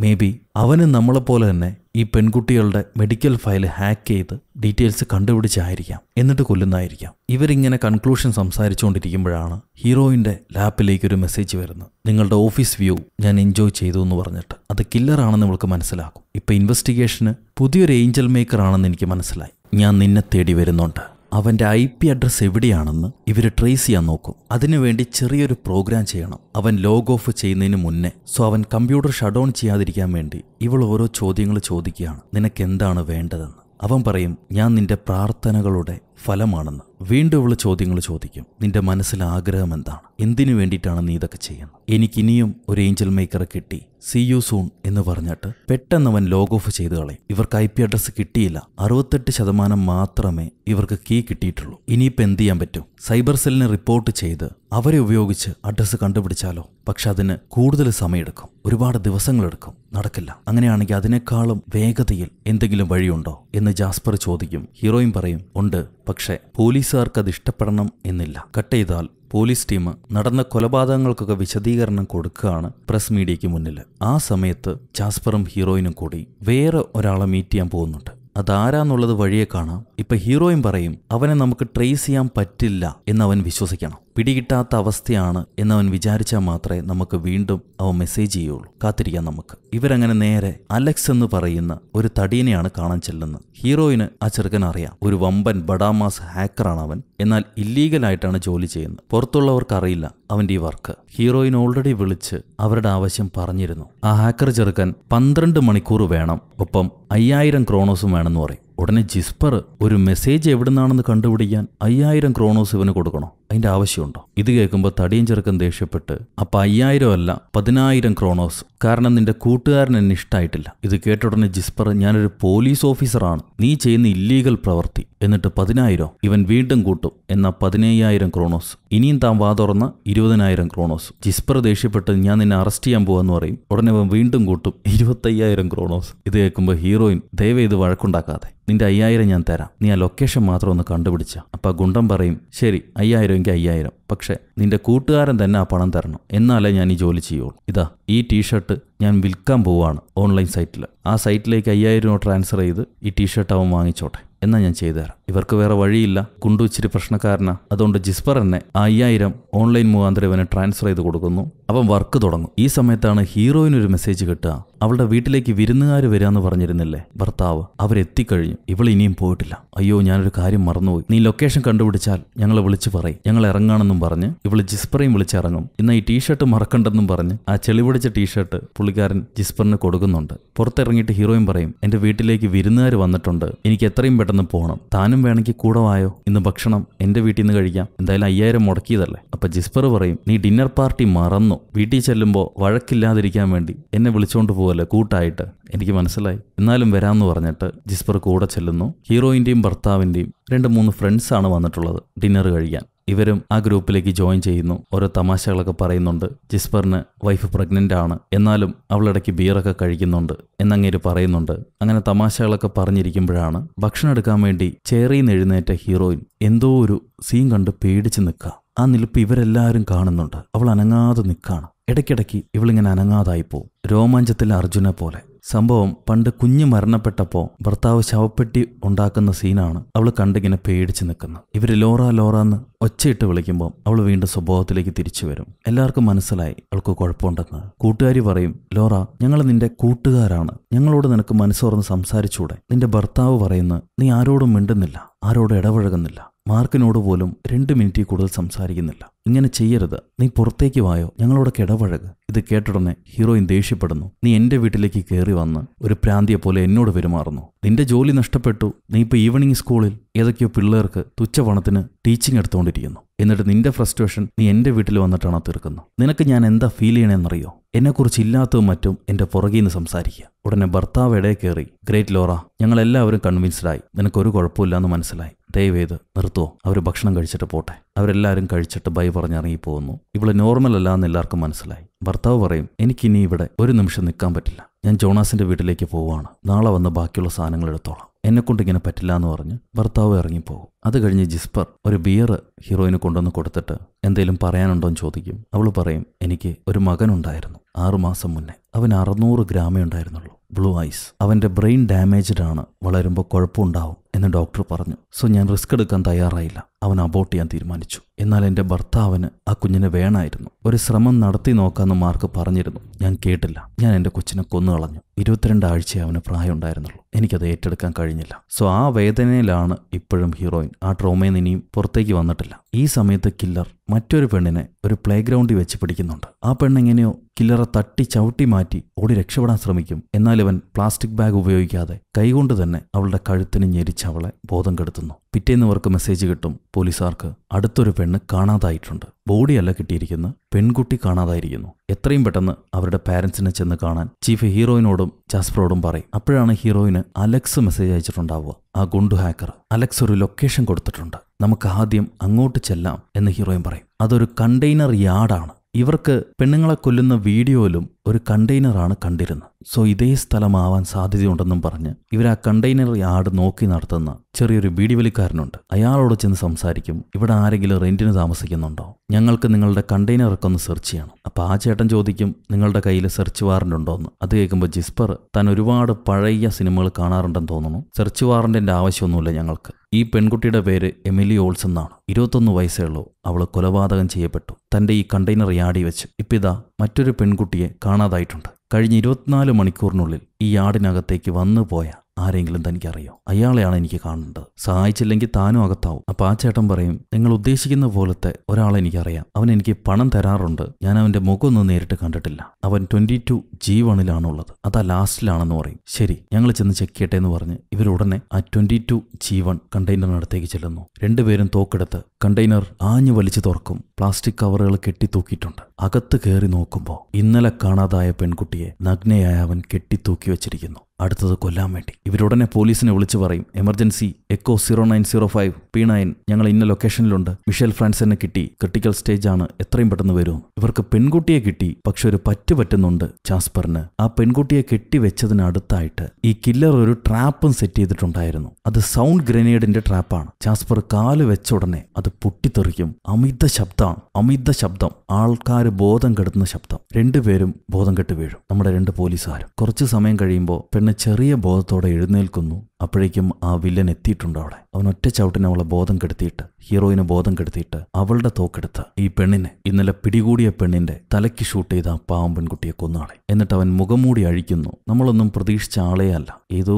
May be അവനും നമ്മളെപ്പോലെ തന്നെ ഈ പെൺകുട്ടികളുടെ മെഡിക്കൽ ഫയൽ ഹാക്ക് ചെയ്ത് ഡീറ്റെയിൽസ് കണ്ടുപിടിച്ചായിരിക്കാം, എന്നിട്ട് കൊല്ലുന്നതായിരിക്കാം. ഇവരിങ്ങനെ കൺക്ലൂഷൻ സംസാരിച്ചുകൊണ്ടിരിക്കുമ്പോഴാണ് ഹീറോയിന്റെ ലാപ്പിലേക്ക് ഒരു മെസ്സേജ് വരുന്നത്. നിങ്ങളുടെ ഓഫീസ് വ്യൂ ഞാൻ എൻജോയ് ചെയ്തു എന്ന് പറഞ്ഞിട്ട്. അത് കില്ലറാണെന്ന് നമ്മൾക്ക് മനസ്സിലാക്കും. ഇപ്പൊ ഇൻവെസ്റ്റിഗേഷന് പുതിയൊരു ഏഞ്ചൽ മേക്കർ ആണെന്ന് എനിക്ക് മനസ്സിലായി. ഞാൻ നിന്നെ തേടി വരുന്നുണ്ട്. അവന്റെ IP അഡ്രസ് എവിടെയാണെന്ന് ഇവര് ട്രേസ് ചെയ്യാൻ നോക്കും. അതിനുവേണ്ടി ചെറിയൊരു പ്രോഗ്രാം ചെയ്യണം അവൻ ലോഗ് ഓഫ് ചെയ്യുന്നതിന് മുന്നേ. സോ അവൻ കമ്പ്യൂട്ടർ ഷട്ട് ഡൗൺ ചെയ്യാതിരിക്കാൻ വേണ്ടി ഇവൾ ഓരോ ചോദ്യങ്ങൾ ചോദിക്കുകയാണ്. നിനക്ക് എന്താണ് വേണ്ടതെന്ന്. അവൻ പറയും ഞാൻ നിന്റെ പ്രാർത്ഥനകളുടെ ഫലമാണെന്ന്. വീണ്ടും ഇവള് ചോദ്യങ്ങൾ ചോദിക്കും. നിന്റെ മനസ്സിൽ ആഗ്രഹം എന്താണ്? എന്തിനു വേണ്ടിയിട്ടാണ് നീ ഇതൊക്കെ ചെയ്യുന്നത്? എനിക്കിനിയും ഒരു ഏഞ്ചൽ മേക്കറെ കിട്ടി, സീ യു സൂൺ എന്ന് പറഞ്ഞിട്ട് പെട്ടെന്ന് അവൻ ലോഗ് ഓഫ് ചെയ്ത് കളയും. ഇവർക്ക് IP അഡ്രസ് കിട്ടിയില്ല. 68% മാത്രമേ ഇവർക്ക് കീ കിട്ടിയിട്ടുള്ളൂ. ഇനിയിപ്പോൾ എന്ത് ചെയ്യാൻ പറ്റും? സൈബർ സെല്ലിന് റിപ്പോർട്ട് ചെയ്ത് അവരെ ഉപയോഗിച്ച് അഡ്രസ്സ് കണ്ടുപിടിച്ചാലോ? പക്ഷെ അതിന് കൂടുതൽ സമയമെടുക്കും, ഒരുപാട് ദിവസങ്ങളെടുക്കും. നടക്കില്ല. അങ്ങനെയാണെങ്കിൽ അതിനേക്കാളും വേഗതയിൽ എന്തെങ്കിലും വഴിയുണ്ടോ എന്ന് ജാസ്പർ ചോദിക്കും. ഹീറോയിൻ പറയും ഉണ്ട്, പക്ഷേ പോലീസുകാർക്ക് അത് ഇഷ്ടപ്പെടണം എന്നില്ല. കട്ട് ചെയ്താൽ പോലീസ് ടീം നടന്ന കൊലപാതകങ്ങൾക്കൊക്കെ വിശദീകരണം കൊടുക്കുകയാണ് പ്രസ് മീഡിയയ്ക്ക് മുന്നിൽ. ആ സമയത്ത് ജാസ്പറും ഹീറോയിനും കൂടി വേറെ ഒരാളെ മീറ്റ് ചെയ്യാൻ പോകുന്നുണ്ട്. അതാരാന്നുള്ളത് വഴിയെ കാണാം. ഇപ്പൊ ഹീറോയിൻ പറയും അവനെ നമുക്ക് ട്രേസ് ചെയ്യാൻ പറ്റില്ല എന്നവൻ വിശ്വസിക്കണം. പിടികിട്ടാത്ത അവസ്ഥയാണ് എന്നവൻ വിചാരിച്ചാൽ മാത്രമേ നമുക്ക് വീണ്ടും അവൻ മെസ്സേജ് ചെയ്യുള്ളൂ. കാത്തിരിക്കാം നമുക്ക്. ഇവരങ്ങനെ നേരെ അലക്സ് എന്ന് പറയുന്ന ഒരു തടീനെയാണ് കാണാൻ ചെല്ലുന്നത്. ഹീറോയിന് ആ ചെറുക്കൻ അറിയാം, ഒരു വമ്പൻ ബഡാമാസ് ഹാക്കറാണ് അവൻ. എന്നാൽ ഇല്ലീഗലായിട്ടാണ് ജോലി ചെയ്യുന്നത്. പുറത്തുള്ളവർക്ക് അറിയില്ല അവന്റെ ഈ വർക്ക്. ഹീറോയിൻ ഓൾറെഡി വിളിച്ച് അവരുടെ ആവശ്യം പറഞ്ഞിരുന്നു. ആ ഹാക്കർ ചെറുക്കൻ 12 മണിക്കൂർ വേണം, ഒപ്പം 5000 ക്രോണോസും വേണമെന്ന് പറയും. ഉടനെ ജിസ്പർ ഒരു മെസ്സേജ് എവിടുന്നാണെന്ന് കണ്ടുപിടിക്കാൻ 5000 ക്രോണോസ് ഇവന് കൊടുക്കണോ? അതിന്റെ ആവശ്യമുണ്ടോ? ഇത് കേൾക്കുമ്പോൾ തടിയൻ ചെറുക്കൻ ദേഷ്യപ്പെട്ട് അപ്പൊ 5000 അല്ല 10000 ക്രോണോസ്, കാരണം നിന്റെ കൂട്ടുകാരൻ എന്നെ ഇഷ്ടമായിട്ടില്ല. ഇത് കേട്ട ഉടനെ ജിസ്പർ ഞാനൊരു പോലീസ് ഓഫീസറാണ്, നീ ചെയ്യുന്ന ഇല്ലീഗൽ പ്രവൃത്തി. എന്നിട്ട് 10000 ഇവൻ വീണ്ടും കൂട്ടും. എന്നാൽ 15000 ക്രോണോസ്. ഇനിയും താൻ വാ തുറന്ന 20000 ക്രോണോസ്. ജിസ്പർ ദേഷ്യപ്പെട്ട് ഞാൻ നിന്നെ അറസ്റ്റ് ചെയ്യാൻ പോവാന്ന് പറയും. ഉടനെ അവൻ വീണ്ടും കൂട്ടും 25000 ക്രോണോസ്. ഇത് കേൾക്കുമ്പോൾ ഹീറോയിൻ ദയവേ ഇത് വഴക്കുണ്ടാക്കാതെ, നിന്റെ 5000 ഞാൻ തരാം, നീ ആ ലൊക്കേഷൻ മാത്രം ഒന്ന് കണ്ടുപിടിച്ച. അപ്പൊ ഗുണ്ടൻ പറയും ശരി 5000 എങ്കിൽ 5000, പക്ഷെ നിന്റെ കൂട്ടുകാരൻ തന്നെ ആ പണം തരണം, എന്നാലേ ഞാൻ ഈ ജോലി ചെയ്യുള്ളൂ. ഇതാ ഈ ടീഷർട്ട് ഞാൻ വിൽക്കാൻ പോവാണ് ഓൺലൈൻ സൈറ്റിൽ. ആ സൈറ്റിലേക്ക് 5000 ട്രാൻസ്ഫർ ചെയ്ത് ഈ ടീഷർട്ട് അവൻ വാങ്ങിച്ചോട്ടെ, എന്നാൽ ഞാൻ ചെയ്തുതരാം. ഇവർക്ക് വേറെ വഴിയില്ല. കുണ്ടു ഇച്ചിരി പ്രശ്നക്കാരനാ. അതുകൊണ്ട് ജിസ്പർ തന്നെ ആ 5000 ഓൺലൈൻ മുഖാന്തരം ഇവനെ ട്രാൻസ്ഫർ ചെയ്ത് കൊടുക്കുന്നു. അവൻ വർക്ക് തുടങ്ങും. ഈ സമയത്താണ് ഹീറോയിനൊരു മെസ്സേജ് കിട്ടുക. അവളുടെ വീട്ടിലേക്ക് വിരുന്നുകാർ വരാന്ന് പറഞ്ഞിരുന്നില്ലേ ഭർത്താവ്, അവരെത്തിക്കഴിഞ്ഞു. ഇവൾ ഇനിയും പോയിട്ടില്ല. അയ്യോ ഞാനൊരു കാര്യം മറന്നുപോയി, നീ ലൊക്കേഷൻ കണ്ടുപിടിച്ചാൽ ഞങ്ങളെ വിളിച്ച് പറയും, ഞങ്ങൾ ഇറങ്ങാണെന്നും പറഞ്ഞ് ഇവള് ജിസ്പറേയും വിളിച്ചിറങ്ങും. ഇന്ന് ഈ ടീഷർട്ട് മറക്കണ്ടെന്നും പറഞ്ഞ് ആ ചെളി പിടിച്ച ടീഷർട്ട് പുള്ളിക്കാരൻ ജിസ്പറിന് കൊടുക്കുന്നുണ്ട്. പുറത്തിറങ്ങിയിട്ട് ഹീറോയിൻ പറയും എന്റെ വീട്ടിലേക്ക് വിരുന്നുകാർ വന്നിട്ടുണ്ട്, എനിക്ക് എത്രയും പെട്ടെന്ന് പോകണം, താനും വേണമെങ്കിൽ കൂടെ വായോ, ഇന്ന് ഭക്ഷണം എന്റെ വീട്ടിൽ നിന്ന് കഴിക്കാം, എന്തായാലും 5000 മുടക്കിയതല്ലേ. അപ്പൊ ജിസ്പർ പറയും നീ ഡിന്നർ പാർട്ടി മറന്നു, വീട്ടിൽ ചെല്ലുമ്പോൾ വഴക്കില്ലാതിരിക്കാൻ വേണ്ടി എന്നെ വിളിച്ചോണ്ട് പോവല്ലേ കൂട്ടായിട്ട്, എനിക്ക് മനസ്സിലായി, എന്നാലും വരാമെന്ന് പറഞ്ഞിട്ട് ജിസ്പർ കൂടെ ചെല്ലുന്നു. ഹീറോയിന്റെയും ഭർത്താവിന്റെയും 2-3 ഫ്രണ്ട്സാണ് വന്നിട്ടുള്ളത് ഡിന്നർ കഴിക്കാൻ. ഇവരും ആ ഗ്രൂപ്പിലേക്ക് ജോയിൻ ചെയ്യുന്നു. ഓരോ തമാശകളൊക്കെ പറയുന്നുണ്ട്. ജിസ്പറിന് വൈഫ് പ്രഗ്നന്റ് ആണ്, എന്നാലും അവളിടയ്ക്ക് ബിയറൊക്കെ കഴിക്കുന്നുണ്ട് എന്നങ്ങേര് പറയുന്നുണ്ട്. അങ്ങനെ തമാശകളൊക്കെ പറഞ്ഞിരിക്കുമ്പോഴാണ് ഭക്ഷണം എടുക്കാൻ വേണ്ടി ചെയറിൽ നിന്ന് എഴുന്നേറ്റ ഹീറോയിൻ എന്തോ ഒരു സീൻ കണ്ട് പേടിച്ച് നിൽക്കുക. ആ നിൽപ്പ് ഇവരെല്ലാവരും കാണുന്നുണ്ട്. അവൾ അനങ്ങാതെ നിൽക്കാണ്. ഇടയ്ക്കിടയ്ക്ക് ഇവളിങ്ങനെ അനങ്ങാതായിപ്പോവും, രോമാഞ്ചത്തിലെ അർജുനെ പോലെ. സംഭവം പണ്ട് കുഞ്ഞ് മരണപ്പെട്ടപ്പോൾ ഭർത്താവ് ശവപ്പെട്ടി ഉണ്ടാക്കുന്ന സീനാണ് അവൾ കണ്ടിങ്ങനെ പേടിച്ച് നിൽക്കുന്നത്. ഇവര് ലോറ ലോറ എന്ന് ഒച്ചയിട്ട് വിളിക്കുമ്പോൾ അവൾ വീണ്ടും സ്വഭാവത്തിലേക്ക് തിരിച്ചു വരും. എല്ലാവർക്കും മനസ്സിലായി അവൾക്ക് കുഴപ്പമുണ്ടെന്ന്. കൂട്ടുകാരി പറയും ലോറ ഞങ്ങൾ നിന്റെ കൂട്ടുകാരാണ്, ഞങ്ങളോട് നിനക്ക് മനസ്സോർന്ന് സംസാരിച്ചൂടെ? നിന്റെ ഭർത്താവ് പറയുന്നത് നീ ആരോടും മിണ്ടുന്നില്ല, ആരോടും ഇടപഴകുന്നില്ല, മാർക്കിനോട് പോലും 2 മിനിറ്റിൽ കൂടുതൽ സംസാരിക്കുന്നില്ല. ഇങ്ങനെ ചെയ്യരുത്, നീ പുറത്തേക്ക് വായോ, ഞങ്ങളോടൊക്കെ ഇടപഴക്. ഇത് കേട്ടുടനെ ഹീറോയിൻ ദേഷ്യപ്പെടുന്നു. നീ എന്റെ വീട്ടിലേക്ക് കയറി വന്ന് ഒരു പ്രാന്തിയെ പോലെ എന്നോട് പെരുമാറുന്നു. നിന്റെ ജോലി നഷ്ടപ്പെട്ടു, നീ ഇപ്പോൾ ഈവനിങ് സ്കൂളിൽ ഏതൊക്കെയോ പിള്ളേർക്ക് തുച്ഛപണത്തിന് ടീച്ചിങ് എടുത്തുകൊണ്ടിരിക്കുന്നു. എന്നിട്ട് നിന്റെ ഫ്രസ്ട്രേഷൻ നീ എന്റെ വീട്ടിൽ വന്നിട്ടാണ് തീർക്കുന്നത്. നിനക്ക് ഞാൻ എന്താ ഫീൽ ചെയ്യണമെന്നറിയോ? എന്നെക്കുറിച്ച് ഇല്ലാത്തതും മറ്റും എന്റെ പുറകിൽ നിന്ന് സംസാരിക്കുക. ഉടനെ ഭർത്താവ് ഇടയിൽ കയറി ഗ്രേറ്റ് ലോറ, ഞങ്ങളെല്ലാവരും കൺവിൻസ്ഡായി, നിനക്കൊരു കുഴപ്പമില്ലാന്ന് മനസ്സിലായി, ദയവേത് നിർത്തുവോ, അവർ ഭക്ഷണം കഴിച്ചിട്ട് പോട്ടെ. അവരെല്ലാവരും കഴിച്ചിട്ട് ബൈ പറഞ്ഞിറങ്ങി പോകുന്നു. ഇവള് നോർമൽ അല്ല എന്ന് എല്ലാവർക്കും മനസ്സിലായി. ഭർത്താവ് പറയും എനിക്കിനി ഇവിടെ ഒരു നിമിഷം നിൽക്കാൻ പറ്റില്ല, ഞാൻ ജോണാസിന്റെ വീട്ടിലേക്ക് പോവാണ്, നാളെ വന്ന് ബാക്കിയുള്ള സാധനങ്ങൾ എടുത്തോളാം. എന്നെക്കൊണ്ട് ഇങ്ങനെ പറ്റില്ല എന്ന് പറഞ്ഞ് ഭർത്താവ് ഇറങ്ങിപ്പോകും. അത് കഴിഞ്ഞ് ജിസ്പർ ഒരു ബിയർ ഹീറോയിന് കൊണ്ടുവന്ന് കൊടുത്തിട്ട് എന്തേലും പറയാനുണ്ടോ എന്ന് ചോദിക്കും. അവൾ പറയും, എനിക്ക് ഒരു മകനുണ്ടായിരുന്നു 6 മാസം മുന്നേ. അവൻ 600 ഗ്രാമേ ഉണ്ടായിരുന്നുള്ളൂ. Blue eyes. അവൻ്റെ ബ്രെയിൻ ഡാമേജ്ഡ് ആണ്, വളരുമ്പോൾ കുഴപ്പമുണ്ടാവും എന്ന് ഡോക്ടർ പറഞ്ഞു. സോ ഞാൻ റിസ്ക് എടുക്കാൻ തയ്യാറായില്ല. അവൻ അബോർട്ട് ചെയ്യാൻ തീരുമാനിച്ചു. എന്നാൽ എൻ്റെ ഭർത്താവിന് ആ കുഞ്ഞിനെ വേണമായിരുന്നു. ഒരു ശ്രമം നടത്തി നോക്കാമെന്ന് മാർക്ക് പറഞ്ഞിരുന്നു. ഞാൻ കേട്ടില്ല. ഞാൻ എൻ്റെ കൊച്ചിനെ കൊന്നുകളഞ്ഞു. 22 ആഴ്ചയെ അവന് പ്രായം ഉണ്ടായിരുന്നുള്ളൂ. എനിക്കത് ഏറ്റെടുക്കാൻ കഴിഞ്ഞില്ല. സോ ആ വേദനയിലാണ് ഇപ്പോഴും ഹീറോയിൻ. ആ ട്രോമയിൽ നിന്ന് ഇനിയും പുറത്തേക്ക് വന്നിട്ടില്ല. ഈ സമയത്ത് കില്ലർ മറ്റൊരു പെണ്ണിനെ ഒരു പ്ലേ ഗ്രൗണ്ടിൽ വെച്ച് പിടിക്കുന്നുണ്ട്. ആ പെണ്ണെങ്ങനെയോ കില്ലറെ തട്ടി ചവിട്ടി മാറ്റി ഓടി രക്ഷപ്പെടാൻ ശ്രമിക്കും. എന്നാൽ ഇവൻ പ്ലാസ്റ്റിക് ബാഗ് ഉപയോഗിക്കാതെ കൈകൊണ്ട് തന്നെ അവളുടെ കഴുത്തിന് ഞെരിച്ച് അവളെ ബോധം കെടുത്തുന്നു. പിറ്റേന്ന് അവർക്ക് മെസ്സേജ് കിട്ടും പോലീസുകാർക്ക്, അടുത്തൊരു പെണ്ണ് കാണാതായിട്ടുണ്ട്. ബോഡിയല്ല കിട്ടിയിരിക്കുന്നത്, പെൺകുട്ടി കാണാതായിരിക്കുന്നു. എത്രയും പെട്ടെന്ന് അവരുടെ പാരൻസിനെ ചെന്ന് കാണാൻ ചീഫ് ഹീറോയിനോടും ജാസ്പറോടും പറയും. അപ്പോഴാണ് ഹീറോയിന് അലക്സ് മെസ്സേജ് അയച്ചിട്ടുണ്ടാവുക. ആ ഗുണ്ടു ഹാക്കർ അലക്സ് ഒരു ലൊക്കേഷൻ കൊടുത്തിട്ടുണ്ട്, നമുക്ക് ആദ്യം അങ്ങോട്ട് ചെല്ലാം എന്ന് ഹീറോയിൻ പറയും. അതൊരു കണ്ടെയ്നർ യാർഡാണ്. ഇവർക്ക് പെണ്ണുങ്ങളെ കൊല്ലുന്ന വീഡിയോയിലും ഒരു കണ്ടെയ്നറാണ് കണ്ടിരുന്നത്. സോ ഇതേ സ്ഥലമാവാൻ സാധ്യതയുണ്ടെന്നും പറഞ്ഞ് ഇവർ ആ കണ്ടെയ്നർ യാർഡ് നോക്കി നടത്തുന്ന ചെറിയൊരു ബീഡിവലിക്കാരനുണ്ട്. അയാളോട് ചെന്ന് സംസാരിക്കും. ഇവിടെ ആരെങ്കിലും റെന്റിന് താമസിക്കുന്നുണ്ടോ? ഞങ്ങൾക്ക് നിങ്ങളുടെ കണ്ടെയ്നറൊക്കെ ഒന്ന് സെർച്ച് ചെയ്യണം. അപ്പോൾ ആ ചേട്ടൻ ചോദിക്കും, നിങ്ങളുടെ കയ്യിൽ സെർച്ച് വാറന്റ് ഉണ്ടോന്ന്. അത് കേൾക്കുമ്പോൾ ജിസ്പർ താൻ ഒരുപാട് പഴയ സിനിമകൾ കാണാറുണ്ടെന്ന് തോന്നുന്നു. സെർച്ച് വാറന്റിന്റെ ആവശ്യമൊന്നുമില്ല ഞങ്ങൾക്ക്. ഈ പെൺകുട്ടിയുടെ പേര് എമിലി ഓൾസ് എന്നാണ്. 21 വയസ്സേ ഉള്ളൂ. അവൾ കൊലപാതകം ചെയ്യപ്പെട്ടു തന്റെ ഈ കണ്ടെയ്നർ യാർഡിൽ വെച്ച്. ഇപ്പിതാ മറ്റൊരു പെൺകുട്ടിയെ കാണാതായിട്ടുണ്ട്. കഴിഞ്ഞ 24 മണിക്കൂറിനുള്ളിൽ ഈ യാർഡിനകത്തേക്ക് വന്നു പോയ ആരെങ്കിലും തനിക്കറിയോ? അയാളെയാണ് എനിക്ക് കാണേണ്ടത്. സഹായിച്ചില്ലെങ്കിൽ താനും അകത്താവും. അപ്പൊ ആ ചേട്ടൻ പറയും, നിങ്ങൾ ഉദ്ദേശിക്കുന്ന പോലത്തെ ഒരാളെ എനിക്കറിയാം. അവൻ എനിക്ക് പണം തരാറുണ്ട്. ഞാൻ അവന്റെ മുഖമൊന്നും നേരിട്ട് കണ്ടിട്ടില്ല. അവൻ 22 G1-ലാണുള്ളത്. അതാ ലാസ്റ്റിലാണെന്ന് പറയും. ശരി, ഞങ്ങൾ ചെന്ന് ചെക്ക് ചെയ്യട്ടെ എന്ന് പറഞ്ഞ് ഇവരുടനെ ആ 22 G1 കണ്ടെയ്നറിനടുത്തേക്ക് ചെല്ലുന്നു. രണ്ടുപേരും തോക്കെടുത്ത് കണ്ടെയ്നർ ആഞ്ഞു വലിച്ചു തുറക്കും. പ്ലാസ്റ്റിക് കവറുകൾ കെട്ടിത്തൂക്കിയിട്ടുണ്ട്. അകത്ത് കയറി നോക്കുമ്പോൾ ഇന്നലെ കാണാതായ പെൺകുട്ടിയെ നഗ്നയായ അവൻ കെട്ടിത്തൂക്കി വെച്ചിരിക്കുന്നു. അടുത്തത് കൊല്ലാൻ വേണ്ടി. ഇവരുടനെ പോലീസിനെ വിളിച്ചു പറയും, എമർജൻസി എക്കോ 0905 P9 ഞങ്ങൾ ഇന്ന ലൊക്കേഷനിലുണ്ട്. മിഷേൽ ഫ്രാൻസിനെ കിട്ടി, ക്രിട്ടിക്കൽ സ്റ്റേജ് ആണ്, എത്രയും പെട്ടെന്ന് വരും. ഇവർക്ക് പെൺകുട്ടിയെ കിട്ടി. പക്ഷെ ഒരു പറ്റുന്നുണ്ട് ജാസ്പറിന്. ആ പെൺകുട്ടിയെ കെട്ടിവെച്ചതിനടുത്തായിട്ട് ഈ കില്ലർ ഒരു ട്രാപ്പും സെറ്റ് ചെയ്തിട്ടുണ്ടായിരുന്നു. അത് സൗണ്ട് ഗ്രനേഡിന്റെ ട്രാപ്പാണ്. ജാസ്പർ കാല് വെച്ച ഉടനെ അത് പൊട്ടിത്തെറിക്കും. അമിത ശബ്ദം, ആൾക്കാർ ബോധം കെടുത്തുന്ന ശബ്ദം. രണ്ടുപേരും ബോധം കെട്ട് വീഴും. നമ്മുടെ 2 പോലീസുകാരും. കുറച്ചു സമയം കഴിയുമ്പോൾ ചെറിയ ബോധത്തോടെ എഴുന്നേൽക്കുന്നു. അപ്പോഴേക്കും ആ വില്ലൻ എത്തിയിട്ടുണ്ട് അവിടെ. അവൻ ഒറ്റ ചവിട്ടിന് അവളെ ബോധം കെടുത്തിയിട്ട്, ഹീറോയിനെ ബോധം കെടുത്തിയിട്ട് അവളുടെ തോക്കെടുത്ത് ഈ പെണ്ണിനെ, ഇന്നലെ പിടികൂടിയ പെണ്ണിന്റെ തലയ്ക്ക് ഷൂട്ട് ചെയ്ത ആ പാവം പെൺകുട്ടിയെ കൊന്നാളെ. എന്നിട്ട് അവൻ മുഖംമൂടി അഴിക്കുന്നു. നമ്മളൊന്നും പ്രതീക്ഷിച്ച ആളേ അല്ല. ഏതോ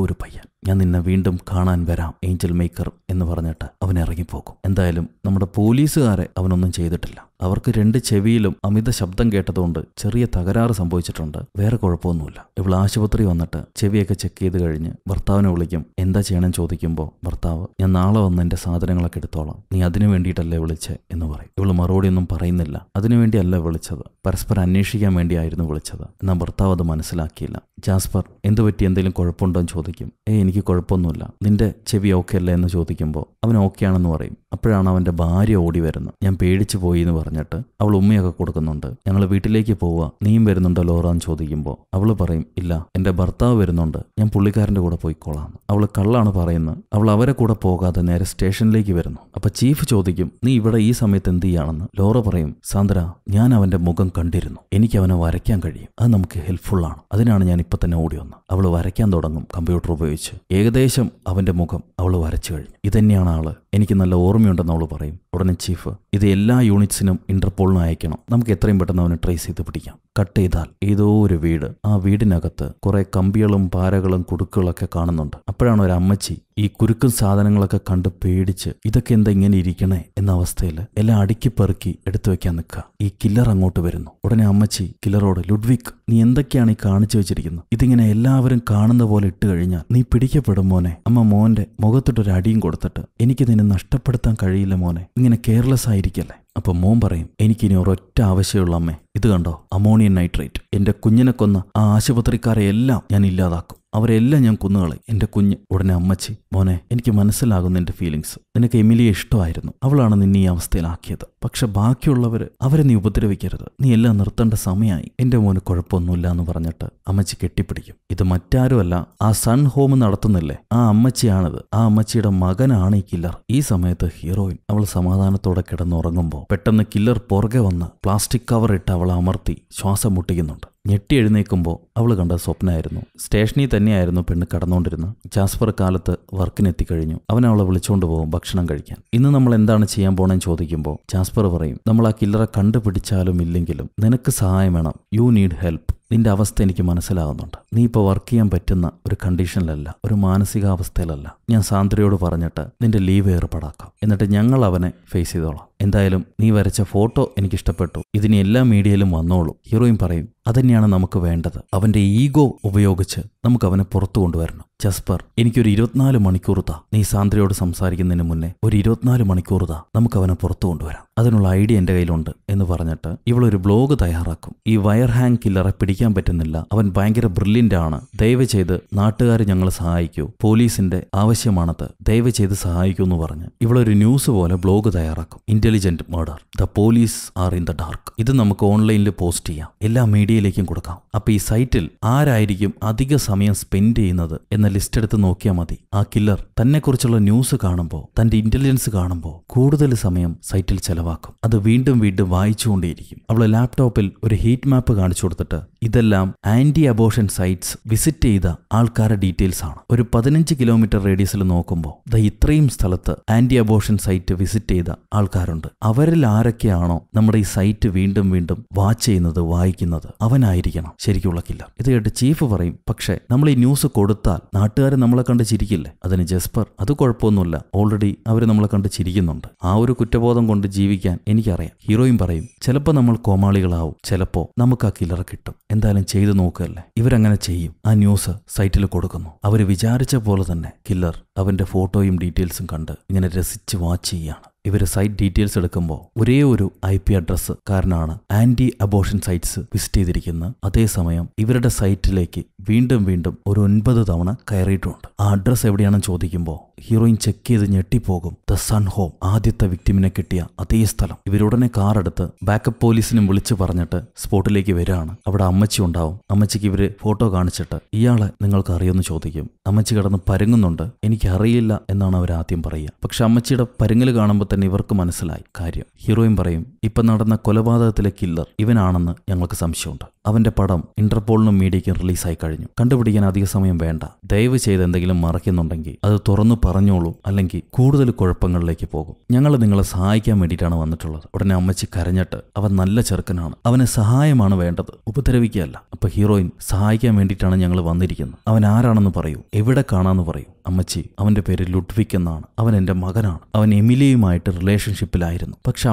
ഒരു പയ്യൻ. ഞാൻ നിന്നെ വീണ്ടും കാണാൻ വരാം ഏഞ്ചൽ മേക്കർ എന്ന് പറഞ്ഞിട്ട് അവൻ ഇറങ്ങിപ്പോകും. എന്തായാലും നമ്മുടെ പോലീസുകാരെ അവനൊന്നും ചെയ്തിട്ടില്ല. അവർക്ക് 2 ചെവിയിലും അമിത ശബ്ദം കേട്ടതുകൊണ്ട് ചെറിയ തകരാറ് സംഭവിച്ചിട്ടുണ്ട്. വേറെ കുഴപ്പമൊന്നുമില്ല. ഇവൾ ആശുപത്രി വന്നിട്ട് ചെവിയൊക്കെ ചെക്ക് ചെയ്ത് കഴിഞ്ഞ് ഭർത്താവിനെ വിളിക്കും. എന്താ ചെയ്യണമെന്ന് ചോദിക്കുമ്പോൾ ഭർത്താവ്, ഞാൻ നാളെ വന്ന് എൻ്റെ സാധനങ്ങളൊക്കെ എടുത്തോളാം, നീ അതിനു വേണ്ടിയിട്ടല്ലേ വിളിച്ചേ എന്ന് പറയും. ഇവള് മറുപടിയൊന്നും പറയുന്നില്ല. അതിനുവേണ്ടിയല്ല വിളിച്ചത്, പരസ്പരം അന്വേഷിക്കാൻ വേണ്ടിയായിരുന്നു വിളിച്ചത്. എന്നാൽ ഭർത്താവ് അത് മനസ്സിലാക്കിയില്ല. ജാസ്പർ എന്തുപറ്റി, എന്തെങ്കിലും കുഴപ്പമുണ്ടോ എന്ന് ചോദിക്കും. എനിക്ക് കുഴപ്പമൊന്നുമില്ല, നിന്റെ ചെവി ഓക്കെ അല്ലേ എന്ന് ചോദിക്കുമ്പോൾ അവൻ ഓക്കെ ആണെന്ന് പറയും. അപ്പോഴാണ് അവന്റെ ഭാര്യ ഓടി വരുന്നത്. ഞാൻ പേടിച്ചു പോയി എന്ന് പറഞ്ഞിട്ട് അവൾ ഉമ്മയൊക്കെ കൊടുക്കുന്നുണ്ട്. ഞങ്ങൾ വീട്ടിലേക്ക് പോവുക, നീയും വരുന്നുണ്ടോ ലോറ എന്ന് ചോദിക്കുമ്പോൾ അവള് പറയും, ഇല്ല, എന്റെ ഭർത്താവ് വരുന്നുണ്ട്, ഞാൻ പുള്ളിക്കാരന്റെ കൂടെ പോയിക്കോളാം. അവള് കള്ളാണ് പറയുന്നത്. അവൾ അവരെ കൂടെ പോകാതെ നേരെ സ്റ്റേഷനിലേക്ക് വരുന്നു. അപ്പൊ ചീഫ് ചോദിക്കും, നീ ഇവിടെ ഈ സമയത്ത് എന്ത് ചെയ്യാണെന്ന്. ലോറ പറയും, സാന്ദ്ര, ഞാൻ അവന്റെ മുഖം കണ്ടിരുന്നു, എനിക്ക് അവനെ വരയ്ക്കാൻ കഴിയും, അത് നമുക്ക് ഹെൽപ്ഫുൾ ആണ്, അതിനാണ് ഞാൻ ഇപ്പൊ തന്നെ ഓടി വന്നത്. അവള് വരയ്ക്കാൻ തുടങ്ങും കമ്പ്യൂട്ടർ ഉപയോഗിച്ച്. ഏകദേശം അവന്റെ മുഖം അവള് വരച്ചു കഴിഞ്ഞു. ഇതന്നെയാണ് ആള്, എനിക്ക് നല്ല ഓർമ്മയുണ്ടെന്ന് അവള് പറയും. ഉടനെ ചീഫ്, ഇത് എല്ലാ യൂണിറ്റ്സിനും ഇന്റർപോളിനും അയക്കണം, നമുക്ക് എത്രയും പെട്ടെന്ന് അവനെ ട്രേസ് ചെയ്ത് പിടിക്കാം. കട്ട് ചെയ്താൽ ഏതോ ഒരു വീട്. ആ വീടിനകത്ത് കുറെ കമ്പികളും പാരകളും കുടുക്കുകളൊക്കെ കാണുന്നുണ്ട്. അപ്പോഴാണ് ഒരു അമ്മച്ചി ഈ കുരുക്കും സാധനങ്ങളൊക്കെ കണ്ട് പേടിച്ച് ഇതൊക്കെ എന്താ ഇങ്ങനെ ഇരിക്കണേ എന്ന അവസ്ഥയിൽ എല്ലാം അടുക്കി പെറുക്കി എടുത്തു വെക്കാൻ നിൽക്കുക. ഈ കില്ലർ അങ്ങോട്ട് വരുന്നു. ഉടനെ അമ്മച്ചി കില്ലറോട്, ലുഡ്വിക്, നീ എന്തൊക്കെയാണ് ഈ കാണിച്ചു വെച്ചിരിക്കുന്നത്? ഇതിങ്ങനെ എല്ലാവരും കാണുന്ന പോലെ ഇട്ട് കഴിഞ്ഞാൽ നീ പിടിക്കപ്പെടും മോനെ. അമ്മ മോന്റെ മുഖത്തിട്ടൊരു അടിയും കൊടുത്തിട്ട്, എനിക്ക് നിന്നെ നഷ്ടപ്പെടുത്താൻ കഴിയില്ല മോനെ, ഇങ്ങനെ കെയർലെസ് ആയിരിക്കല്ലേ. അപ്പൊ മോൻ പറയും, എനിക്കിനി ഒരൊറ്റ ആവശ്യമുള്ള അമ്മേ, ഇത് കണ്ടോ, അമോണിയം നൈട്രേറ്റ്. എന്റെ കുഞ്ഞിനെ കൊന്ന ആ ആശുപത്രിക്കാരെ എല്ലാം ഞാൻ ഇല്ലാതാക്കും, അവരെല്ലാം ഞാൻ കൊന്നുകളയും, എന്റെ കുഞ്ഞ്. ഉടനെ അമ്മച്ചി, മോനെ, എനിക്ക് മനസ്സിലാകുന്ന എന്റെ ഫീലിങ്സ്. നിനക്ക് എമിലിയെ ഇഷ്ടമായിരുന്നു, അവളാണ് നിന്നെ ഈ അവസ്ഥയിലാക്കിയത്. പക്ഷെ ബാക്കിയുള്ളവർ അവരെ നീ ഉപദ്രവിക്കരുത്, നീ എല്ലാം നിർത്തേണ്ട സമയമായി, എന്റെ മോന് കുഴപ്പമൊന്നുമില്ല എന്ന് പറഞ്ഞിട്ട് അമ്മച്ചി കെട്ടിപ്പിടിക്കും. ഇത് മറ്റാരുമല്ല, ആ സൺ ഹോം നടത്തുന്നില്ലേ ആ അമ്മച്ചിയാണിത്. ആ അമ്മച്ചിയുടെ മകനാണ് ഈ കില്ലർ. ഈ സമയത്ത് ഹീറോയിൻ അവൾ സമാധാനത്തോടെ കിടന്നുറങ്ങുമ്പോൾ പെട്ടെന്ന് കില്ലർ പുറകെ വന്ന് പ്ലാസ്റ്റിക് കവർ ഇട്ട് അവളെ അമർത്തി ശ്വാസം മുട്ടിക്കുന്നുണ്ട്. ഞെട്ടി എഴുന്നേൽക്കുമ്പോൾ അവൾ കണ്ട സ്വപ്നമായിരുന്നു. സ്റ്റേഷനിൽ തന്നെയായിരുന്നു പെണ്ണ് കടന്നുകൊണ്ടിരുന്നത്. ജാസ്പർ കാലത്ത് വർക്കിനെത്തിക്കഴിഞ്ഞു. അവൻ അവളെ വിളിച്ചുകൊണ്ട് പോകും ഭക്ഷണം കഴിക്കാൻ. ഇന്ന് നമ്മൾ എന്താണ് ചെയ്യാൻ പോണെന്ന് ചോദിക്കുമ്പോൾ ജാസ്പർ പറയും, നമ്മൾ ആ കില്ലറെ കണ്ടുപിടിച്ചാലും ഇല്ലെങ്കിലും നിനക്ക് സഹായം വേണം, യു നീഡ് ഹെൽപ്പ്. നിന്റെ അവസ്ഥ എനിക്ക് മനസ്സിലാകുന്നുണ്ട്. നീ ഇപ്പോൾ വർക്ക് ചെയ്യാൻ പറ്റുന്ന ഒരു കണ്ടീഷനിലല്ല, ഒരു മാനസികാവസ്ഥയിലല്ല. ഞാൻ സാന്ദ്രയോട് പറഞ്ഞിട്ട് നിന്റെ ലീവ് ഏർപ്പാടാക്കാം, എന്നിട്ട് ഞങ്ങൾ അവനെ ഫേസ് ചെയ്തോളാം. എന്തായാലും നീ വരച്ച ഫോട്ടോ എനിക്കിഷ്ടപ്പെട്ടു, ഇതിനി എല്ലാ മീഡിയയിലും വന്നോളൂ. ഹീറോയിൻ പറയും, അതന്നെയാണ് നമുക്ക് വേണ്ടത്. അവന്റെ ഈഗോ ഉപയോഗിച്ച് നമുക്ക് അവനെ പുറത്തു കൊണ്ടുവരണം. ജസ്പർ, എനിക്കൊരു 24 മണിക്കൂർ താ. നീ സാന്ദ്രയോട് സംസാരിക്കുന്നതിന് മുന്നേ ഒരു 24 മണിക്കൂർ താ, നമുക്ക് അവനെ പുറത്തു കൊണ്ടുവരാം. അതിനുള്ള ഐഡിയ എന്റെ കയ്യിലുണ്ട് എന്ന് പറഞ്ഞിട്ട് ഇവളൊരു ബ്ലോഗ് തയ്യാറാക്കും. ഈ വയർ ഹാങ് കില്ലറെ പിടിക്കാൻ പറ്റുന്നില്ല, അവൻ ഭയങ്കര ബ്രില്യന്റ് ആണ്, ദയവ് ചെയ്ത് നാട്ടുകാർ ഞങ്ങളെ സഹായിക്കൂ, പോലീസിന്റെ ആവശ്യമാണത്, ദയവ് ചെയ്ത് സഹായിക്കൂ എന്ന് പറഞ്ഞ് ഇവളൊരു ന്യൂസ് പോലെ ബ്ലോഗ് തയ്യാറാക്കും. Intelligent murder, the police are in the dark. ഇത് നമുക്ക് ഓൺലൈനിൽ പോസ്റ്റ് ചെയ്യാം, എല്ലാ മീഡിയയിലേക്കും കൊടുക്കാം. അപ്പൊ ഈ സൈറ്റിൽ ആരായിരിക്കും അധിക സമയം സ്പെൻഡ് ചെയ്യുന്നത് എന്ന ലിസ്റ്റ് എടുത്ത് നോക്കിയാൽ മതി. ആ കില്ലർ തന്നെക്കുറിച്ചുള്ള ന്യൂസ് കാണുമ്പോൾ, തന്റെ ഇന്റലിജൻസ് കാണുമ്പോൾ കൂടുതൽ സമയം സൈറ്റിൽ ചെലവാക്കും. അത് വീണ്ടും വീണ്ടും വായിച്ചുകൊണ്ടേയിരിക്കും. അവള് ലാപ്ടോപ്പിൽ ഒരു ഹീറ്റ് മാപ്പ് കാണിച്ചു കൊടുത്തിട്ട് ഇതെല്ലാം ആന്റി അബോർഷൻ സൈറ്റ്സ് വിസിറ്റ് ചെയ്ത ആൾക്കാരുടെ ഡീറ്റെയിൽസ് ആണ്. ഒരു 15 കിലോമീറ്റർ റേഡിയസിൽ നോക്കുമ്പോൾ ഇത്രയും സ്ഥലത്ത് ആന്റി അബോർഷൻ സൈറ്റ് വിസിറ്റ് ചെയ്ത ആൾക്കാരുണ്ട്. അവരിൽ ആരൊക്കെയാണോ നമ്മുടെ ഈ സൈറ്റ് വീണ്ടും വീണ്ടും വാച്ച് ചെയ്യുന്നത്, വായിക്കുന്നത്, അവനായിരിക്കണം ശരിക്കുള്ള കില്ലർ. ഇത് കേട്ട് ചീഫ് പറയും, പക്ഷേ നമ്മൾ ഈ ന്യൂസ് കൊടുത്താൽ നാട്ടുകാരെ നമ്മളെ കണ്ട് ചിരിക്കില്ലേ? അതിന് ജസ്പർ, അത് കുഴപ്പമൊന്നുമില്ല, ഓൾറെഡി അവർ നമ്മളെ കണ്ട് ചിരിക്കുന്നുണ്ട്. ആ ഒരു കുറ്റബോധം കൊണ്ട് ജീവിക്കാൻ എനിക്കറിയാം. ഹീറോയിൻ പറയും, ചിലപ്പോൾ നമ്മൾ കോമാളികളാവും, ചിലപ്പോൾ നമുക്ക് ആ കില്ലറെ കിട്ടും. എന്തായാലും ചെയ്തു നോക്കുകയല്ലേ. ഇവരങ്ങനെ ചെയ്യും. ആ ന്യൂസ് സൈറ്റിൽ കൊടുക്കുന്നു. അവർ വിചാരിച്ച പോലെ തന്നെ കില്ലർ അവന്റെ ഫോട്ടോയും ഡീറ്റെയിൽസും കണ്ട് ഇങ്ങനെ രസിച്ച് വാച്ച് ചെയ്യാണ്. ഇവർ സൈറ്റ് ഡീറ്റെയിൽസ് എടുക്കുമ്പോൾ ഒരേ ഒരു IP അഡ്രസ്സ് കാരനാണ് ആന്റി അബോർഷൻ സൈറ്റ്സ് വിസിറ്റ് ചെയ്തിരിക്കുന്നത്. അതേസമയം ഇവരുടെ സൈറ്റിലേക്ക് വീണ്ടും വീണ്ടും ഒരു 9 തവണ കയറിയിട്ടുണ്ട്. ആ അഡ്രസ്സ് എവിടെയാണെന്ന് ചോദിക്കുമ്പോൾ ഹീറോയിൻ ചെക്ക് ചെയ്ത് ഞെട്ടിപ്പോകും. ദ സൺ ഹോം, ആദ്യത്തെ വിക്ടിമിനെ കിട്ടിയ അതേ സ്ഥലം. ഇവരുടനെ കാർ എടുത്ത് ബാക്കപ്പ് പോലീസിനും വിളിച്ചു പറഞ്ഞിട്ട് സ്പോട്ടിലേക്ക് വരികയാണ്. അവിടെ അമ്മച്ചി ഉണ്ടാവും. അമ്മച്ചിക്ക് ഇവര് ഫോട്ടോ കാണിച്ചിട്ട് ഇയാളെ നിങ്ങൾക്ക് അറിയുമെന്ന് ചോദിക്കും. അമ്മച്ചി കിടന്ന് പരുങ്ങുന്നുണ്ട്. എനിക്കറിയില്ല എന്നാണ് അവർ ആദ്യം പറയുക. പക്ഷെ അമ്മച്ചിയുടെ പരുങ്ങൽ കാണുമ്പോൾ തന്നെ ഇവർക്ക് മനസ്സിലായി കാര്യം. ഹീറോയിൻ പറയും, ഇപ്പം നടന്ന കൊലപാതകത്തിലെ കില്ലർ ഇവനാണെന്ന് ഞങ്ങൾക്ക് സംശയമുണ്ട്. അവന്റെ പടം ഇന്റർപോളിനും മീഡിയയ്ക്കും റിലീസായി കഴിഞ്ഞു. കണ്ടുപിടിക്കാൻ അധിക സമയം വേണ്ട. ദയവ് ചെയ്ത് എന്തെങ്കിലും മറയ്ക്കുന്നുണ്ടെങ്കിൽ അത് തുറന്നു പറഞ്ഞോളൂ, അല്ലെങ്കിൽ കൂടുതൽ കുഴപ്പങ്ങളിലേക്ക് പോകും. ഞങ്ങൾ നിങ്ങളെ സഹായിക്കാൻ വേണ്ടിയിട്ടാണ് വന്നിട്ടുള്ളത്. ഉടനെ അമ്മച്ചി കരഞ്ഞിട്ട്, അവൻ നല്ല ചെറുക്കനാണ്, അവന് സഹായമാണ് വേണ്ടത്, ഉപദ്രവിക്കുകയല്ല. അപ്പൊ ഹീറോയിൻ, സഹായിക്കാൻ വേണ്ടിയിട്ടാണ് ഞങ്ങൾ വന്നിരിക്കുന്നത്. അവൻ ആരാണെന്ന് പറയൂ, എവിടെ കാണാന്ന് പറയൂ. അമ്മച്ചി, അവന്റെ പേര് ലുഡ്വിക് എന്നാണ്, അവൻ എന്റെ മകനാണ്. അവൻ എമിലിയുമായിട്ട് റിലേഷൻഷിപ്പിലായിരുന്നു. പക്ഷെ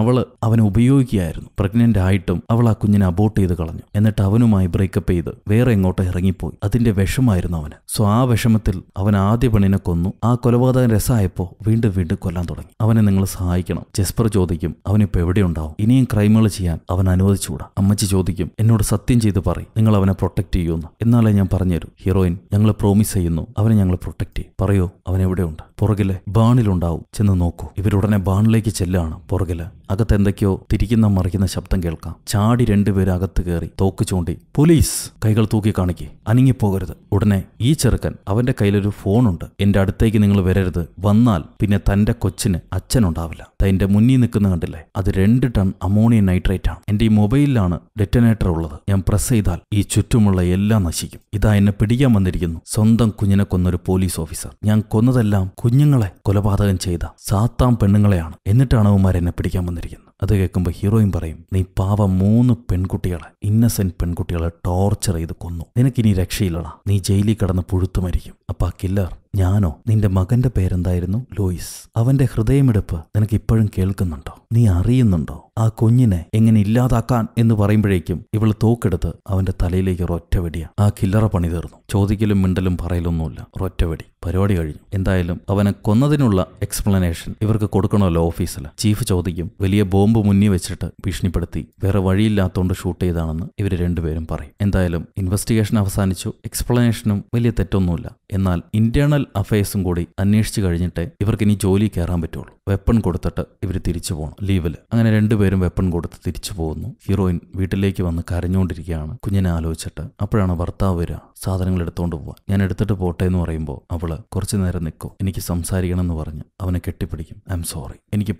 അവനെ ഉപയോഗിക്കുകയായിരുന്നു. പ്രഗ്നന്റ് ആയിട്ടും അവൾ ആ കുഞ്ഞിനെ അബോർട്ട് ചെയ്ത് കളഞ്ഞു. എന്നിട്ട് അവനുമായി ബ്രേക്കപ്പ് ചെയ്ത് വേറെ എങ്ങോട്ടോ ഇറങ്ങിപ്പോയി. അതിന്റെ വിഷമായിരുന്നു അവന്. സോ ആ വിഷമത്തിൽ അവൻ ആദ്യ പെണ്ണിനെ കൊന്നു. ആ കൊലപാതകം രസമായപ്പോ വീണ്ടും വീണ്ടും കൊല്ലാൻ തുടങ്ങി. അവനെ നിങ്ങൾ സഹായിക്കണം. ജസ്പർ ചോദിക്കും, അവനിപ്പോ എവിടെ ഉണ്ടാവും? ഇനിയും ക്രൈമുകൾ ചെയ്യാൻ അവൻ അനുവദിച്ചുകൂടാ. അമ്മച്ചി ചോദിക്കും, എന്നോട് സത്യം ചെയ്ത് പറയും, നിങ്ങൾ അവനെ പ്രൊട്ടക്ട് ചെയ്യുമെന്ന്. എന്നാലേ ഞാൻ പറഞ്ഞുതരൂ. ഹീറോയിൻ, ഞങ്ങൾ പ്രോമിസ് ചെയ്യുന്നു, അവനെ ഞങ്ങൾ പ്രൊട്ടക്ട് ചെയ്യും. പറയൂ, അവൻ എവിടെയുണ്ട്? പുറകിലെ ബാണിലുണ്ടാവും, ചെന്ന് നോക്കൂ. ഇവരുടനെ ബാണിലേക്ക് ചെല്ലാണ്. പുറകില് അകത്ത് എന്തൊക്കെയോ തിരിക്കുന്ന മറിക്കുന്ന ശബ്ദം കേൾക്കാം. ചാടി 2 പേര് അകത്ത് കയറി തോക്ക് ചൂണ്ടി, പോലീസ്, കൈകൾ തൂക്കി കാണിക്കേ, അനങ്ങിപ്പോകരുത്. ഉടനെ ഈ ചെറുക്കൻ, അവന്റെ കയ്യിലൊരു ഫോണുണ്ട്, എന്റെ അടുത്തേക്ക് നിങ്ങൾ വരരുത്, വന്നാൽ പിന്നെ തന്റെ കൊച്ചിന് അച്ഛനുണ്ടാവില്ല. എന്റെ മുന്നിൽ നിൽക്കുന്ന കണ്ടില്ലേ, അത് 2 ടൺ അമോണിയം നൈട്രേറ്റ് ആണ്. എന്റെ ഈ മൊബൈലിലാണ് ഡെറ്റനേറ്റർ ഉള്ളത്. ഞാൻ പ്രസ് ചെയ്താൽ ഈ ചുറ്റുമുള്ള എല്ലാം നശിക്കും. ഇതാ എന്നെ പിടിക്കാൻ വന്നിരിക്കുന്നു. സ്വന്തം കുഞ്ഞിനെ കൊന്നൊരു പോലീസ് ഓഫീസർ. ഞാൻ കൊന്നതെല്ലാം കുഞ്ഞുങ്ങളെ കൊലപാതകം ചെയ്ത സാത്താം പെണ്ണുങ്ങളെയാണ്. എന്നിട്ടാണ് അവന്മാർ എന്നെ പിടിക്കാൻ വന്നിരിക്കുന്നത്. അത് കേൾക്കുമ്പോൾ ഹീറോയിൻ പറയും, നീ പാവം 3 പെൺകുട്ടികളെ, ഇന്നസെന്റ് പെൺകുട്ടികളെ ടോർച്ചർ ചെയ്ത് കൊന്നു. നിനക്കിനി രക്ഷയില്ലടാ, നീ ജയിലിൽ കിടന്ന് പുഴുത്തു മരിക്കും. അപ്പൊ ആ കില്ലർ ഞാനോ? നിന്റെ മകന്റെ പേരെന്തായിരുന്നു? ലൂയിസ്. അവന്റെ ഹൃദയമിടിപ്പ് നിനക്ക് ഇപ്പോഴും കേൾക്കുന്നുണ്ടോ? നീ അറിയുന്നുണ്ടോ ആ കുഞ്ഞിനെ എങ്ങനെ ഇല്ലാതാക്കാൻ എന്ന് പറയുമ്പോഴേക്കും ഇവള് തോക്കെടുത്ത് അവന്റെ തലയിലേക്ക് ഒരൊറ്റ വെടിയാ. ആ കില്ലറ പണി തീർന്നു. ചോദിക്കലും മിണ്ടലും പറയലൊന്നുമില്ല, ഒരൊറ്റ വെടി. പരിപാടി കഴിഞ്ഞു. എന്തായാലും അവനെ കൊന്നതിനുള്ള എക്സ്പ്ലനേഷൻ ഇവർക്ക് കൊടുക്കണമല്ലോ ഓഫീസിൽ. ചീഫ് ചോദിക്കും, വലിയ ബോംബ് മുന്നിൽ വെച്ചിട്ട് ഭീഷണിപ്പെടുത്തി, വേറെ വഴിയില്ലാത്തോണ്ട് ഷൂട്ട് ചെയ്താണെന്ന് ഇവർ 2 പേരും പറയും. എന്തായാലും ഇൻവെസ്റ്റിഗേഷൻ അവസാനിച്ചു. എക്സ്പ്ലനേഷനും വലിയ തെറ്റൊന്നുമില്ല. എന്നാൽ ഇന്റേണൽ അഫയേഴ്സും കൂടി അന്വേഷിച്ചു കഴിഞ്ഞിട്ടേ ഇവർക്ക് ഇനി ജോലി കയറാൻ പറ്റുള്ളൂ. വെപ്പൺ കൊടുത്തിട്ട് ഇവർ തിരിച്ചു പോകണം ലീവിൽ. അങ്ങനെ രണ്ടുപേരും വെപ്പൺ കൊടുത്ത് തിരിച്ചു പോകുന്നു. ഹീറോയിൻ വീട്ടിലേക്ക് വന്ന് കരഞ്ഞുകൊണ്ടിരിക്കുകയാണ് കുഞ്ഞിനെ ആലോചിച്ചിട്ട്. അപ്പോഴാണ് ഭർത്താവ് വരിക സാധനങ്ങൾ എടുത്തുകൊണ്ട് പോവാൻ. ഞാൻ എടുത്തിട്ട് പോട്ടെ എന്ന് പറയുമ്പോൾ അവള് കുറച്ചു നേരം നിൽക്കും, എനിക്ക് സംസാരിക്കണം എന്ന് പറഞ്ഞ് അവനെ കെട്ടിപ്പിടിക്കും. ഐ എം സോറി, എനിക്ക്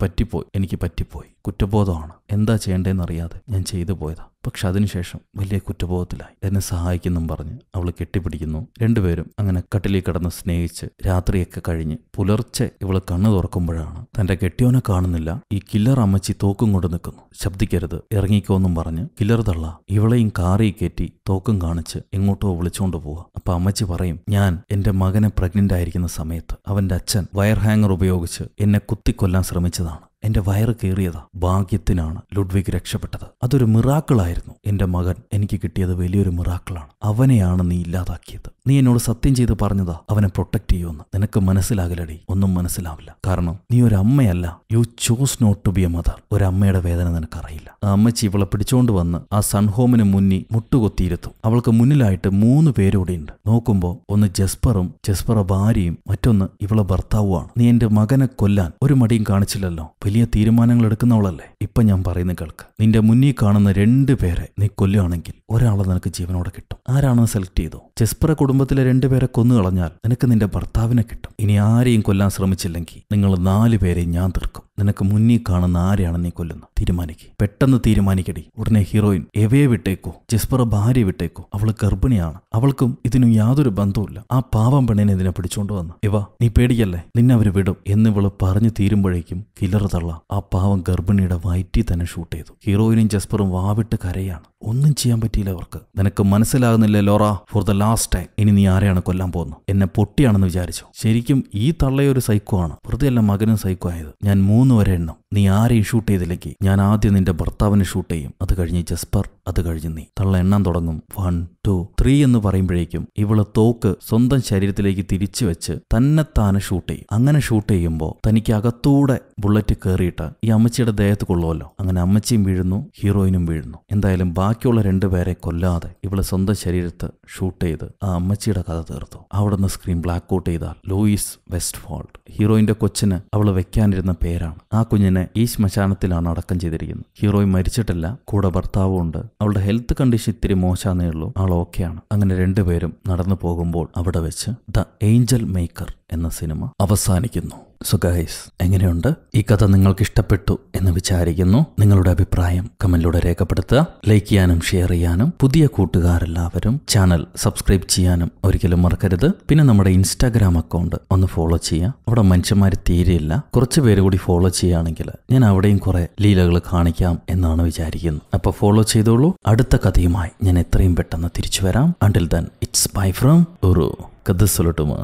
പറ്റിപ്പോയി, കുറ്റബോധമാണ്, എന്താ ചെയ്യേണ്ടതെന്ന് അറിയാതെ ഞാൻ ചെയ്തു പോയതാ. പക്ഷെ അതിനുശേഷം വലിയ കുറ്റബോധത്തിലായി, എന്നെ സഹായിക്കുന്നും പറഞ്ഞ് അവൾ കെട്ടിപ്പിടിക്കുന്നു. രണ്ടുപേരും അങ്ങനെ കട്ടിലിൽ കിടന്ന് സ്നേഹിച്ച് രാത്രിയൊക്കെ കഴിഞ്ഞ് പുലർച്ചെ ഇവള് കണ്ണു തുറക്കുമ്പോഴാണ് തന്റെ കെട്ടിയോനെ കാണുന്നില്ല. ഈ കില്ലർ അമ്മച്ചി തോക്കും കൊണ്ട് നിൽക്കുന്നു. ശബ്ദിക്കരുത്, ഇറങ്ങിക്കോന്നും പറഞ്ഞ് കില്ലർ തള്ള ഇവളെയും കാറിൽ കയറ്റി തോക്കും കാണിച്ച് എങ്ങോട്ടോ വിളിച്ചുകൊണ്ട് പോവുക. അപ്പൊ അമ്മച്ചി പറയും, ഞാൻ എന്റെ മകനെ പ്രഗ്നന്റ് ആയിരിക്കുന്ന സമയത്ത് അവന്റെ അച്ഛൻ വയർ ഹാങ്ങർ ഉപയോഗിച്ച് എന്നെ കുത്തിക്കൊല്ലാൻ ശ്രമിച്ചതാണ്. എന്റെ വയറ് കീറിയതാ. ഭാഗ്യത്തിനാണ് ലുഡ്വിഗ് രക്ഷപ്പെട്ടത്. അതൊരു മിറാക്കിളായിരുന്നു. എന്റെ മകൻ എനിക്ക് കിട്ടിയത് വലിയൊരു മിറാക്കിളാണ്. അവനെയാണ് നീ ഇല്ലാതാക്കിയത്. നീ എന്നോട് സത്യം ചെയ്ത് പറഞ്ഞതാ അവനെ പ്രൊട്ടക്ട് ചെയ്യുമെന്ന്. നിനക്ക് മനസ്സിലാകില്ലടി, ഒന്നും മനസ്സിലാവില്ല. കാരണം നീ ഒരു അമ്മയല്ല. You choose not to be a mother. ഒരമ്മയുടെ വേദന നിനക്കറിയില്ല. ആ അമ്മച്ചി ഇവളെ പിടിച്ചോണ്ട് വന്ന് ആ സൺഹോമിന് മുന്നിൽ മുട്ടുകൊത്തിയിരുത്തും. അവൾക്ക് മുന്നിലായിട്ട് 3 പേരൂടെയുണ്ട്. നോക്കുമ്പോ ഒന്ന് ജസ്പറ ഭാര്യയും മറ്റൊന്ന് ഇവളെ ഭർത്താവുമാണ്. നീ എന്റെ മകനെ കൊല്ലാൻ ഒരു മടിയും കാണിച്ചില്ലല്ലോ. വലിയ തീരുമാനങ്ങൾ എടുക്കുന്നവളല്ലേ. ഇപ്പൊ ഞാൻ പറയുന്ന കേൾക്ക്. നിന്റെ മുന്നിൽ കാണുന്ന 2 പേരെ നീ കൊല്ലുകയാണെങ്കിൽ ഒരാളെ നിനക്ക് ജീവനോടെ കിട്ടും. ആരാണെന്ന് സെലക്ട് ചെയ്തോ. ജസ്പറ കുടുംബത്തിലെ 2 പേരെ കൊന്നു കളഞ്ഞാൽ നിനക്ക് നിന്റെ ഭർത്താവിനെ കിട്ടും. ഇനി ആരെയും കൊല്ലാൻ ശ്രമിച്ചില്ലെങ്കിൽ നിങ്ങൾ 4 പേരെയും ഞാൻ തീർക്കും. നിനക്ക് മുന്നിൽ കാണുന്ന ആരെയാണ് നീ കൊല്ലുന്നത് തീരുമാനിക്കുക. പെട്ടെന്ന് തീരുമാനിക്കടി. ഉടനെ ഹീറോയിൻ എവയെ വിട്ടേക്കോ, ജസ്പറ ഭാര്യ വിട്ടേക്കോ. അവള് ഗർഭിണിയാണ്. അവൾക്കും ഇതിനും യാതൊരു ബന്ധവുമില്ല. ആ പാവം പെണ്ണിനെ ഇതിനെ പിടിച്ചോണ്ട് വന്ന്. നീ പേടിക്കല്ലേ, നിന്നെ അവര് വിടും എന്നിവള് പറഞ്ഞു തീരുമ്പോഴേക്കും കില്ലർ തള്ള ആ പാവം ഗർഭിണിയുടെ വയറ്റിൽ തന്നെ ഷൂട്ട് ചെയ്തു. ഹീറോയിനും ജസ്പറും വാവിട്ട് കരയാണ്. ഒന്നും ചെയ്യാൻ പറ്റിയില്ല അവർക്ക്. നിനക്ക് മനസ്സിലാകുന്നില്ലേ Laura, for the last time ഇനി നീ ആരെയാണ് കൊല്ലാൻ പോകുന്നത്? എന്നെ പൊട്ടിയാണെന്ന് വിചാരിച്ചു. ശരിക്കും ഈ തള്ളയൊരു സൈക്കോ ആണ്. വെറുതെയല്ല മകനും സൈക്കോ ആയത്. ഞാൻ 3 വരെ എണ്ണം. നീ ആരെയും ഷൂട്ട് ചെയ്തില്ലെങ്കിൽ ഞാൻ ആദ്യം നിന്റെ ഭർത്താവിനെ ഷൂട്ട് ചെയ്യും. അത് കഴിഞ്ഞ് ജസ്പർ, അത് കഴിഞ്ഞ് നീ. തള്ള എണ്ണാൻ തുടങ്ങും. 1 2 3 എന്ന് പറയുമ്പോഴേക്കും ഇവള് തോക്ക് സ്വന്തം ശരീരത്തിലേക്ക് തിരിച്ചു വെച്ച് തന്നെത്താനെ ഷൂട്ട് ചെയ്യും. അങ്ങനെ ഷൂട്ട് ചെയ്യുമ്പോൾ തനിക്ക് അകത്തൂടെ ബുള്ളറ്റ് കയറിയിട്ട് ഈ അമ്മച്ചിയുടെ ദേഹത്ത് കൊള്ളുമല്ലോ. അങ്ങനെ അമ്മച്ചിയും വീഴുന്നു, ഹീറോയിനും വീഴുന്നു. എന്തായാലും ബാക്കിയുള്ള 2 പേരെ കൊല്ലാതെ ഇവളെ സ്വന്തം ശരീരത്ത് ഷൂട്ട് ചെയ്ത് ആ അമ്മച്ചിയുടെ കഥ തീർത്തു. അവിടുന്ന് സ്ക്രീൻ ബ്ലാക്ക് ഔട്ട് ചെയ്താൽ ലൂയിസ് വെസ്റ്റ്ഫോൾഡ്. ഹീറോയിന്റെ കൊച്ചിന് അവള് വെക്കാനിരുന്ന പേരാണ്. ആ കുഞ്ഞിനെ ഈ ശ്മശാനത്തിലാണ് അടക്കം ചെയ്തിരിക്കുന്നത്. ഹീറോയിൻ മരിച്ചിട്ടില്ല, കൂടെ ഭർത്താവും ഉണ്ട്. അവളുടെ ഹെൽത്ത് കണ്ടീഷൻ ഇത്തിരി മോശാന്നേ ഉള്ളൂ. ആൾ ഓക്കെയാണ്. അങ്ങനെ 2 പേരും നടന്നു പോകുമ്പോൾ അവിടെ വെച്ച് ദ ഏഞ്ചൽ മേക്കർ എന്ന സിനിമ അവസാനിക്കുന്നു. സോ ഗൈസ്, എങ്ങനെയുണ്ട് ഈ കഥ? നിങ്ങൾക്ക് ഇഷ്ടപ്പെട്ടു എന്ന് വിചാരിക്കുന്നു. നിങ്ങളുടെ അഭിപ്രായം കമന്റിലൂടെ രേഖപ്പെടുത്തുക. ലൈക്ക് ചെയ്യാനും ഷെയർ ചെയ്യാനും പുതിയ കൂട്ടുകാരെല്ലാവരും ചാനൽ സബ്സ്ക്രൈബ് ചെയ്യാനും ഒരിക്കലും മറക്കരുത്. പിന്നെ നമ്മുടെ ഇൻസ്റ്റാഗ്രാം അക്കൗണ്ട് ഒന്ന് ഫോളോ ചെയ്യുക. അവിടെ മനുഷ്യന്മാർ തീരെയില്ല. കുറച്ച് പേര് കൂടി ഫോളോ ചെയ്യുകയാണെങ്കിൽ ഞാൻ അവിടെയും കുറെ ലീലകൾ കാണിക്കാം എന്നാണ് വിചാരിക്കുന്നത്. അപ്പോൾ ഫോളോ ചെയ്തോളൂ. അടുത്ത കഥയുമായി ഞാൻ എത്രയും പെട്ടെന്ന് തിരിച്ചു വരാം. Until then it's bye from ഒരു കഥ സൊല്ലട്ടുമാ.